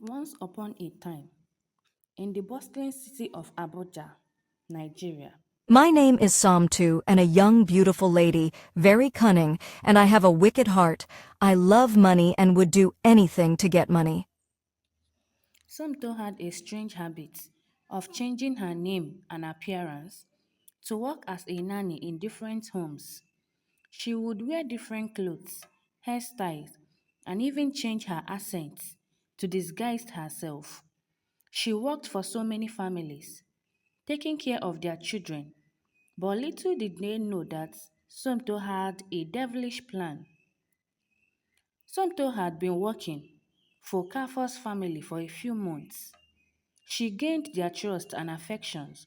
Once upon a time, in the bustling city of Abuja, Nigeria, My name is Samtu, and a young, beautiful lady, very cunning, and I have a wicked heart. I love money and would do anything to get money. Somto had a strange habit of changing her name and appearance to work as a nanny in different homes. She would wear different clothes, hairstyles, and even change her accent to disguise herself. She worked for so many families, taking care of their children, but little did they know that Somto had a devilish plan. Somto had been working for Kafor's family for a few months. She gained their trust and affections.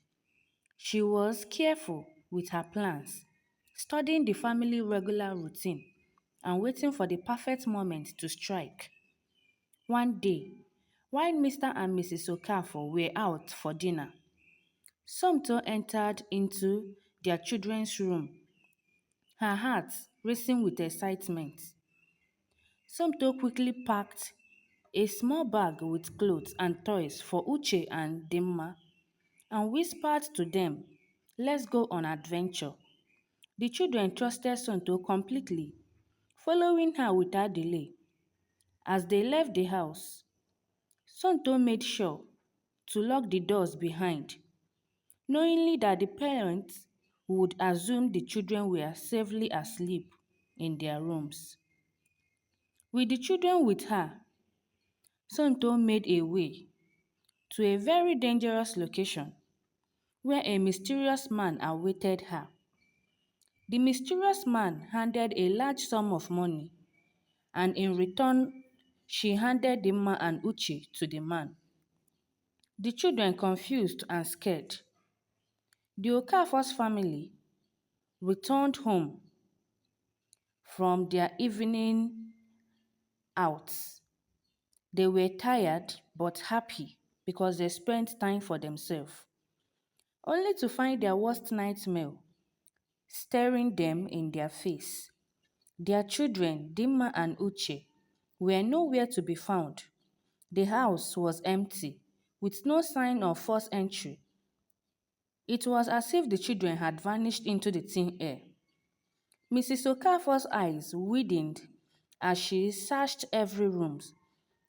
She was careful with her plans, studying the family regular routine and waiting for the perfect moment to strike. One day, while Mr. and Mrs. Okafor were out for dinner, Somto entered into their children's room, her heart racing with excitement. Somto quickly packed a small bag with clothes and toys for Uche and Dimma and whispered to them, "Let's go on adventure." The children trusted Somto completely, following her without delay. As they left the house, Somto made sure to lock the doors behind, knowingly that the parents would assume the children were safely asleep in their rooms. With the children with her, Somto made a way to a very dangerous location where a mysterious man awaited her. The mysterious man handed a large sum of money, and in return, she handed Dimma and Uchi to the man. The children, confused and scared, the Okafor's family returned home from their evening outs. They were tired but happy because they spent time for themselves, only to find their worst nightmare staring them in their face. Their children, Dimma and Uche, were nowhere to be found. The house was empty, with no sign of forced entry. It was as if the children had vanished into the thin air. Mrs. Okafor's eyes widened as she searched every room,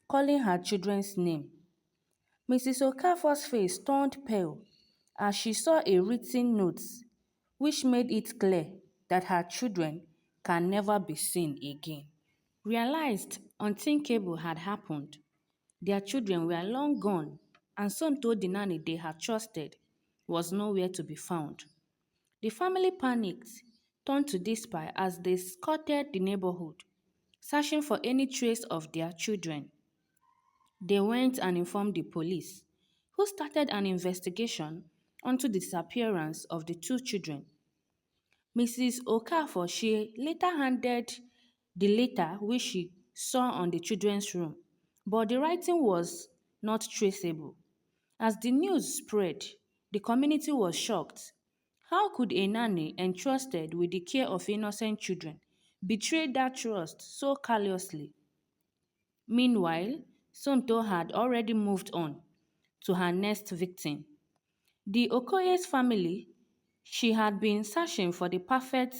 calling her children's name. Mrs. Okafor's face turned pale as she saw a written note which made it clear that her children can never be seen again. Realized unthinkable had happened. Their children were long gone, and some told the nanny they had trusted was nowhere to be found. The family panicked, turned to despair as they scoured the neighborhood, searching for any trace of their children. They went and informed the police, who started an investigation into the disappearance of the two children. Mrs. Okafor, she later handed the letter which she saw on the children's room, but the writing was not traceable. As the news spread, the community was shocked. How could a nanny entrusted with the care of innocent children betray that trust so callously? Meanwhile, Somto had already moved on to her next victim. The Okoye's family, she had been searching for the perfect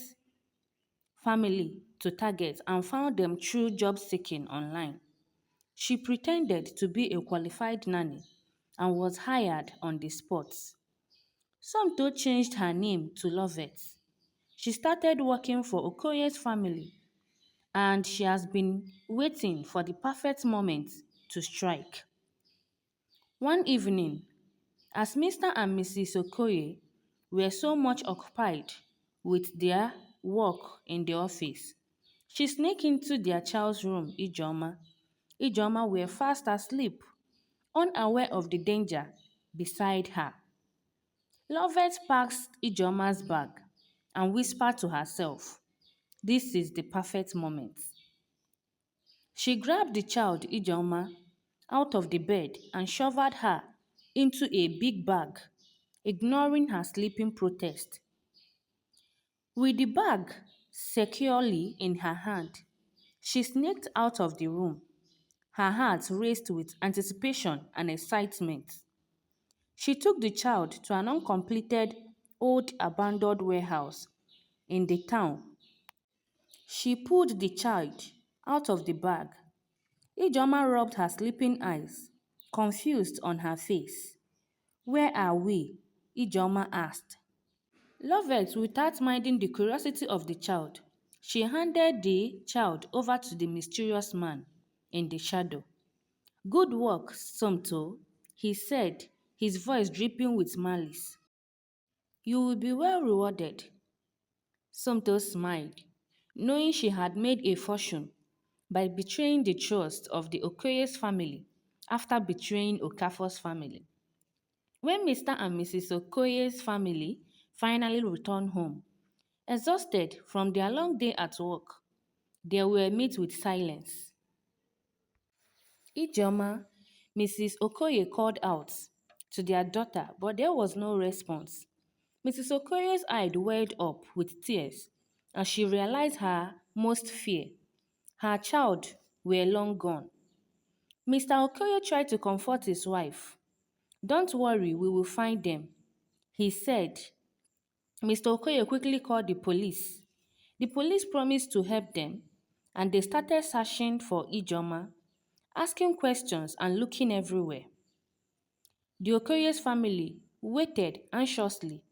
family to target and found them through job seeking online. She pretended to be a qualified nanny and was hired on the spot. Somto changed her name to Lovett. She started working for Okoye's family and she has been waiting for the perfect moment to strike. One evening, as Mr. and Mrs. Okoye were so much occupied with their work in the office, she sneaked into their child's room, Ijoma. Ijoma were fast asleep, unaware of the danger beside her. Lovett packed Ijoma's bag and whispered to herself, "This is the perfect moment." She grabbed the child, Ijoma, out of the bed and shoved her into a big bag, ignoring her sleeping protest. With the bag securely in her hand, she sneaked out of the room, Her heart raced with anticipation and excitement. She took the child to an uncompleted old abandoned warehouse in the town. She pulled the child out of the bag. Ijoma rubbed her sleeping eyes, confused on her face. Where are we? Ijoma asked. Lovett, without minding the curiosity of the child, she handed the child over to the mysterious man in the shadow. Good work, Somto, he said, his voice dripping with malice. You will be well rewarded. Somto smiled, knowing she had made a fortune by betraying the trust of the Okoye's family after betraying Okafor's family. When Mr. and Mrs. Okoye's family finally returned home, exhausted from their long day at work, they were met with silence. Ijoma, Mrs. Okoye called out to their daughter, but there was no response. Mrs. Okoye's eyes welled up with tears as she realized her most fear. Her child were long gone. Mr. Okoye tried to comfort his wife. Don't worry, we will find them, he said. Mr. Okoye quickly called the police. The police promised to help them, and they started searching for Ijoma, asking questions and looking everywhere. The Okoye's family waited anxiously,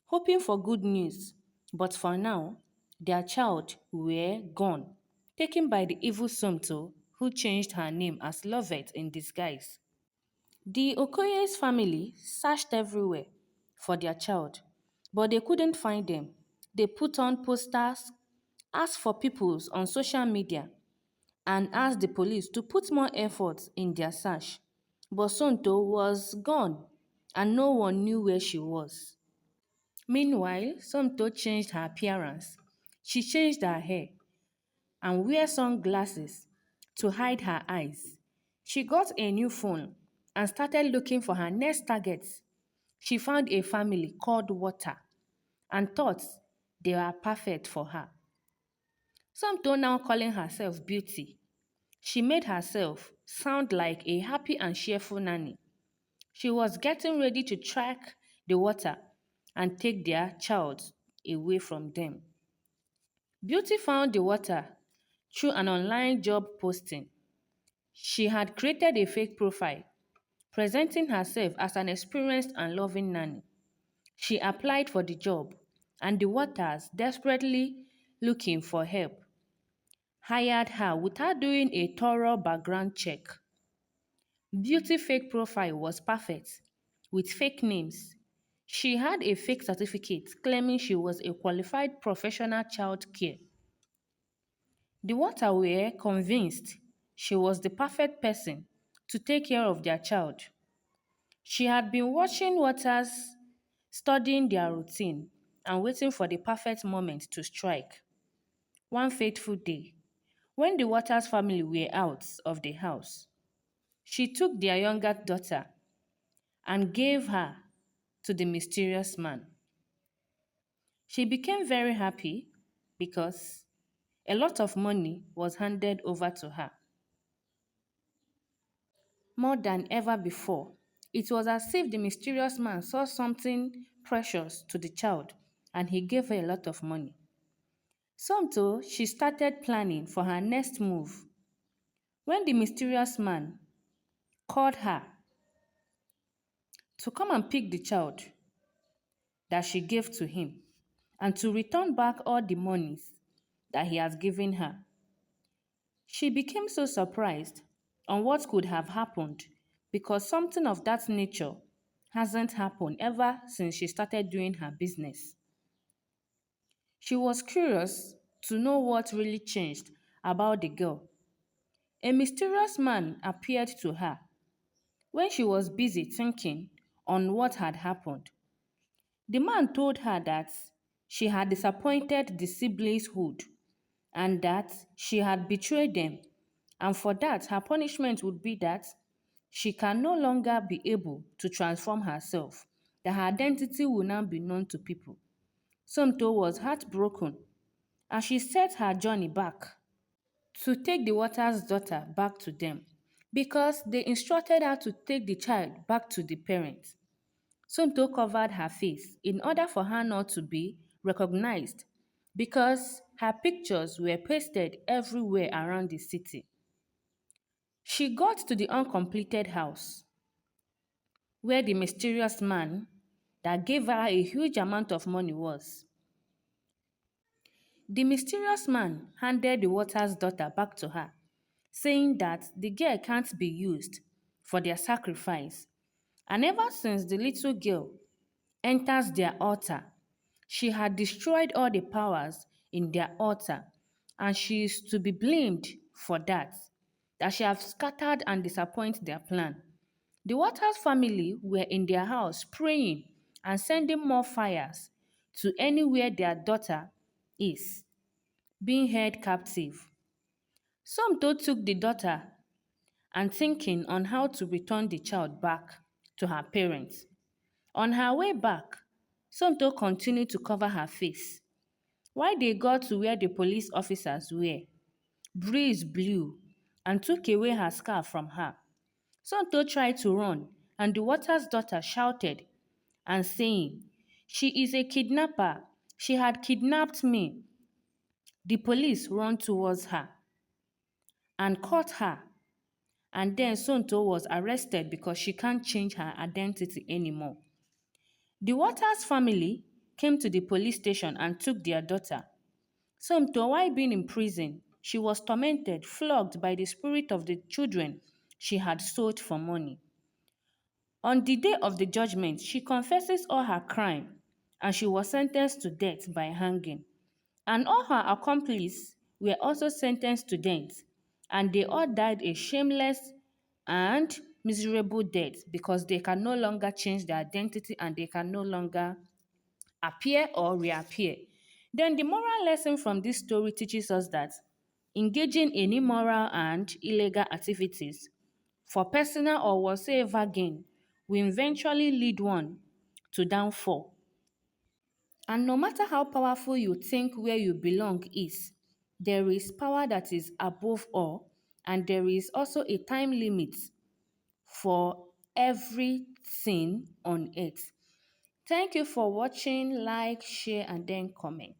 hoping for good news, but for now, their child were gone, taken by the evil Somto, who changed her name as Lovett in disguise. The Okoye's family searched everywhere for their child, but they couldn't find them. They put on posters, asked for people on social media, and asked the police to put more effort in their search. But Sonto was gone, and no one knew where she was. Meanwhile, Sonto changed her appearance. She changed her hair and wear sunglasses to hide her eyes. She got a new phone and started looking for her next targets. She found a family called Water and thought they were perfect for her. Somto now calling herself Beauty. She made herself sound like a happy and cheerful nanny. She was getting ready to track the Water and take their child away from them. Beauty found the Water through an online job posting. She had created a fake profile, presenting herself as an experienced and loving nanny. She applied for the job, and the Waters, desperately looking for help, hired her without doing a thorough background check. Beauty fake profile was perfect, with fake names. She had a fake certificate claiming she was a qualified professional child care. The Water were convinced she was the perfect person to take care of their child. She had been watching Waters, studying their routine, and waiting for the perfect moment to strike. One fateful day, when the Waters family were out of the house, she took their younger daughter and gave her to the mysterious man. She became very happy because a lot of money was handed over to her. More than ever before, it was as if the mysterious man saw something precious to the child and he gave her a lot of money. Somto, she started planning for her next move. When the mysterious man called her to come and pick the child that she gave to him and to return back all the monies that he has given her, she became so surprised on what could have happened because something of that nature hasn't happened ever since she started doing her business. She was curious to know what really changed about the girl. A mysterious man appeared to her when she was busy thinking on what had happened. The man told her that she had disappointed the siblingshood and that she had betrayed them, and for that, her punishment would be that she can no longer be able to transform herself, that her identity will now be known to people. Somto was heartbroken as she set her journey back to take the Water's daughter back to them. because they instructed her to take the child back to the parents. Somto covered her face in order for her not to be recognized because her pictures were pasted everywhere around the city. She got to the uncompleted house where the mysterious man that gave her a huge amount of money was. The mysterious man handed the Waters' daughter back to her, saying that the girl can't be used for their sacrifice. And ever since the little girl enters their altar, she had destroyed all the powers in their altar, and she is to be blamed for that she have scattered and disappointed their plan. The Waters family were in their house praying and sending more fires to anywhere their daughter is being held captive. Some though took the daughter and thinking on how to return the child back to her parents. On her way back, Somto continued to cover her face. While they got to where the police officers were, breeze blew and took away her scarf from her. Somto tried to run, and the Waters' daughter shouted and saying, "She is a kidnapper. She had kidnapped me." The police ran towards her and caught her, and then Sonto was arrested because she can't change her identity anymore. The Waters family came to the police station and took their daughter. Somto, while being in prison, she was tormented, flogged by the spirit of the children she had sold for money. On the day of the judgment, she confesses all her crime and she was sentenced to death by hanging. And all her accomplices were also sentenced to death, and they all died a shameless and miserable death because they can no longer change their identity and they can no longer appear or reappear. Then the moral lesson from this story teaches us that engaging in immoral and illegal activities for personal or whatsoever gain will eventually lead one to downfall. And no matter how powerful you think where you belong is, there is power that is above all, and there is also a time limit for everything on earth. Thank you for watching. Like, share, and then comment.